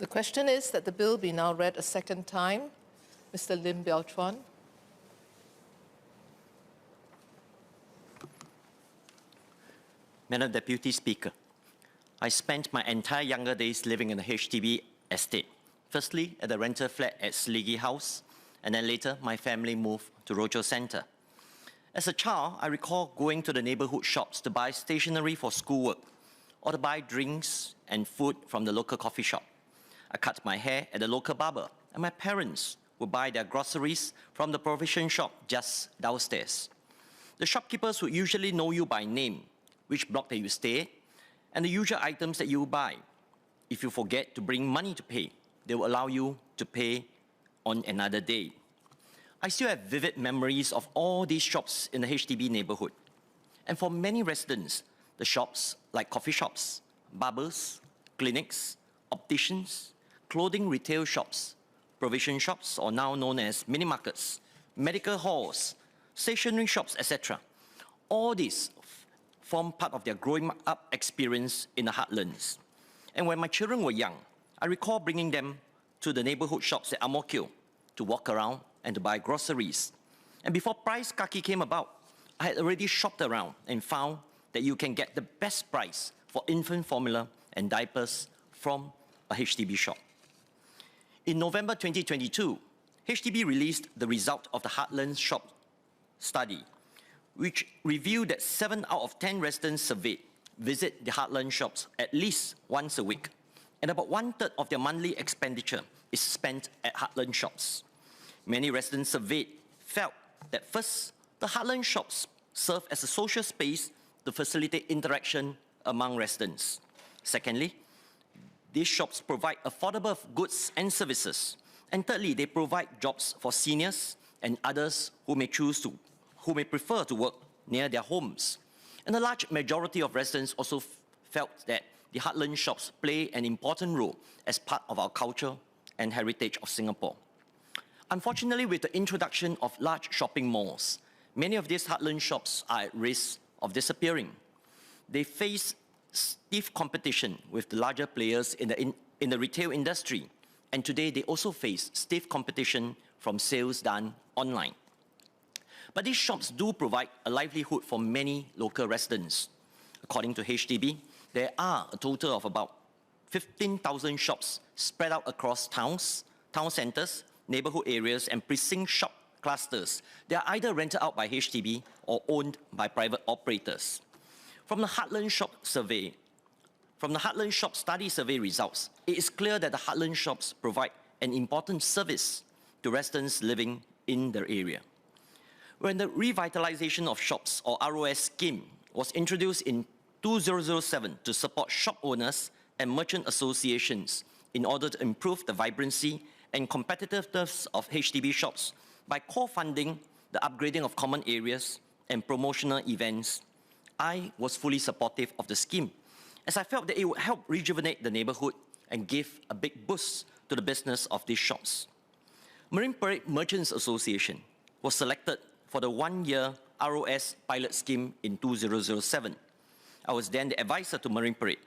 The question is that the bill be now read a second time. Mr. Biow Chuan. Madam Deputy Speaker, I spent my entire younger days living in a HDB estate. Firstly, at the rental flat at Sleggy House, and then later my family moved to Rochor Centre. As a child, I recall going to the neighbourhood shops to buy stationery for schoolwork or to buy drinks and food from the local coffee shop. I cut my hair at the local barber, and my parents would buy their groceries from the provision shop just downstairs. The shopkeepers would usually know you by name, which block that you stay, and the usual items that you buy. If you forget to bring money to pay, they will allow you to pay on another day. I still have vivid memories of all these shops in the HDB neighborhood. And for many residents, the shops like coffee shops, barbers, clinics, opticians, clothing retail shops, provision shops, or now known as mini markets, medical halls, stationery shops, etc. All these form part of their growing up experience in the heartlands. And when my children were young, I recall bringing them to the neighborhood shops at Ang Mo Kio to walk around and to buy groceries. And before price kaki came about, I had already shopped around and found that you can get the best price for infant formula and diapers from a HDB shop. In November 2022, HDB released the result of the Heartlands Shop study, which revealed that 7 out of 10 residents surveyed visit the Heartland shops at least once a week, and about 1/3 of their monthly expenditure is spent at Heartland shops. Many residents surveyed felt that first, the Heartland shops serve as a social space to facilitate interaction among residents. Secondly, these shops provide affordable goods and services. And thirdly, they provide jobs for seniors and others who may prefer to work near their homes. And a large majority of residents also felt that the Heartland shops play an important role as part of our culture and heritage of Singapore. Unfortunately, with the introduction of large shopping malls, many of these Heartland shops are at risk of disappearing. They face stiff competition with the larger players in the retail industry, and today they also face stiff competition from sales done online. But these shops do provide a livelihood for many local residents. According to HDB, there are a total of about 15,000 shops spread out across towns, town centres, neighbourhood areas, and precinct shop clusters. They are either rented out by HDB or owned by private operators. From the Heartland Shop Study Survey results, it is clear that the Heartland shops provide an important service to residents living in the area. When the Revitalization of Shops, or ROS scheme, was introduced in 2007 to support shop owners and merchant associations in order to improve the vibrancy and competitiveness of HDB shops by co-funding the upgrading of common areas and promotional events, I was fully supportive of the scheme, as I felt that it would help rejuvenate the neighbourhood and give a big boost to the business of these shops. Marine Parade Merchants Association was selected for the 1-year ROS pilot scheme in 2007. I was then the advisor to Marine Parade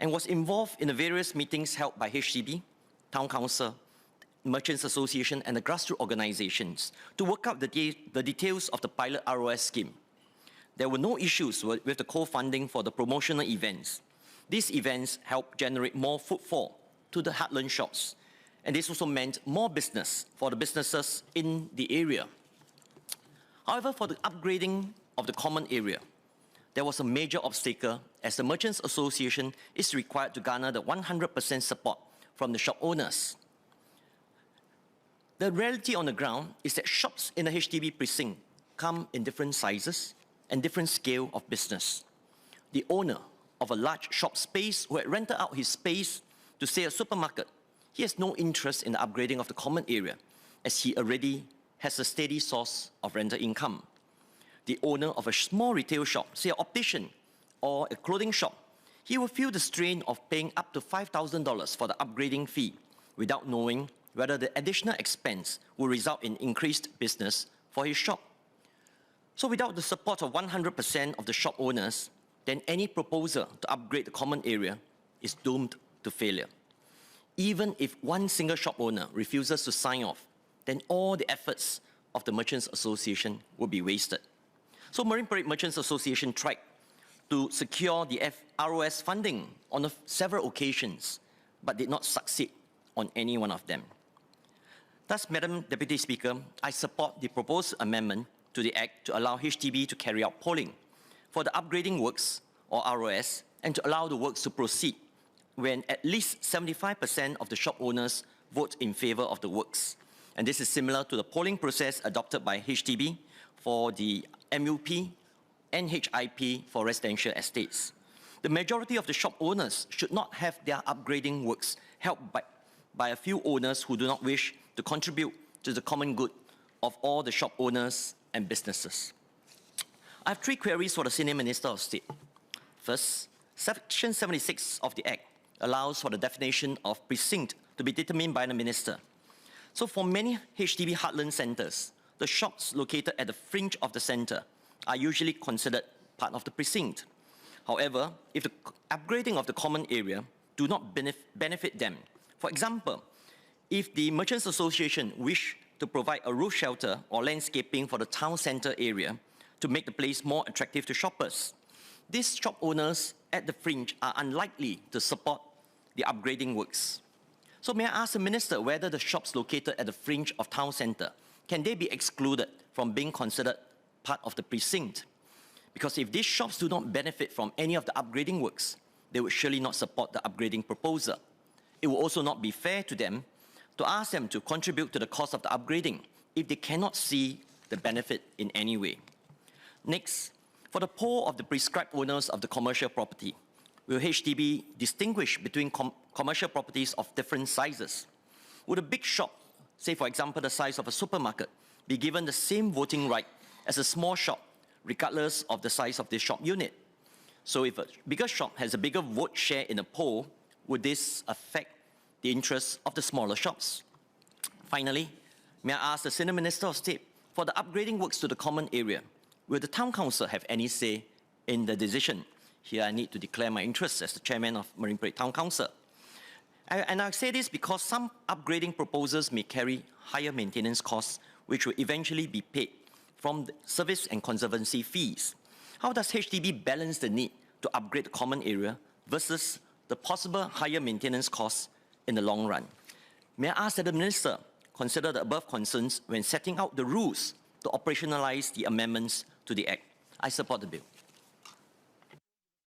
and was involved in the various meetings held by HDB, Town Council, Merchants Association, and the grassroots organizations to work out the details of the pilot ROS scheme. There were no issues with the co-funding for the promotional events. These events helped generate more footfall to the Heartland shops, and this also meant more business for the businesses in the area. However, for the upgrading of the common area, there was a major obstacle, as the Merchants Association is required to garner the 100% support from the shop owners. The reality on the ground is that shops in the HDB precinct come in different sizes and different scale of business. The owner of a large shop space who had rented out his space to say a supermarket, he has no interest in the upgrading of the common area, as he already has a steady source of rental income. The owner of a small retail shop, say an optician or a clothing shop, he will feel the strain of paying up to $5,000 for the upgrading fee without knowing whether the additional expense will result in increased business for his shop. So without the support of 100% of the shop owners, then any proposal to upgrade the common area is doomed to failure. even if one single shop owner refuses to sign off, then all the efforts of the Merchants Association will be wasted. So Marine Parade Merchants Association tried to secure the ROS funding on several occasions, but did not succeed on any one of them. Thus, Madam Deputy Speaker, I support the proposed amendment to the Act to allow HDB to carry out polling for the upgrading works, or ROS, and to allow the works to proceed when at least 75% of the shop owners vote in favor of the works. And this is similar to the polling process adopted by HDB for the MUP and HIP for residential estates. The majority of the shop owners should not have their upgrading works helped by a few owners who do not wish to contribute to the common good of all the shop owners and businesses. I have 3 queries for the Senior Minister of State. First, Section 76 of the Act allows for the definition of precinct to be determined by the Minister. So for many HDB heartland centres, the shops located at the fringe of the centre are usually considered part of the precinct. However, if the upgrading of the common area do not benefit them, for example, if the Merchants Association wish to provide a roof shelter or landscaping for the town centre area to make the place more attractive to shoppers, these shop owners at the fringe are unlikely to support the upgrading works. So may I ask the Minister whether the shops located at the fringe of town centre, can they be excluded from being considered part of the precinct? Because if these shops do not benefit from any of the upgrading works, they would surely not support the upgrading proposal. It will also not be fair to them to ask them to contribute to the cost of the upgrading if they cannot see the benefit in any way. Next, for the poor of the prescribed owners of the commercial property, will HDB distinguish between commercial properties of different sizes? Would a big shop, say for example the size of a supermarket, be given the same voting right as a small shop, regardless of the size of the shop unit? So if a bigger shop has a bigger vote share in a poll, would this affect the interests of the smaller shops? Finally, may I ask the Senior Minister of State, for the upgrading works to the common area, will the Town Council have any say in the decision? Here I need to declare my interest as the Chairman of Marine Parade Town Council. And I say this because some upgrading proposals may carry higher maintenance costs, which will eventually be paid from the service and conservancy fees. How does HDB balance the need to upgrade the common area versus the possible higher maintenance costs in the long run? May I ask that the Minister consider the above concerns when setting out the rules to operationalize the amendments to the Act? I support the bill.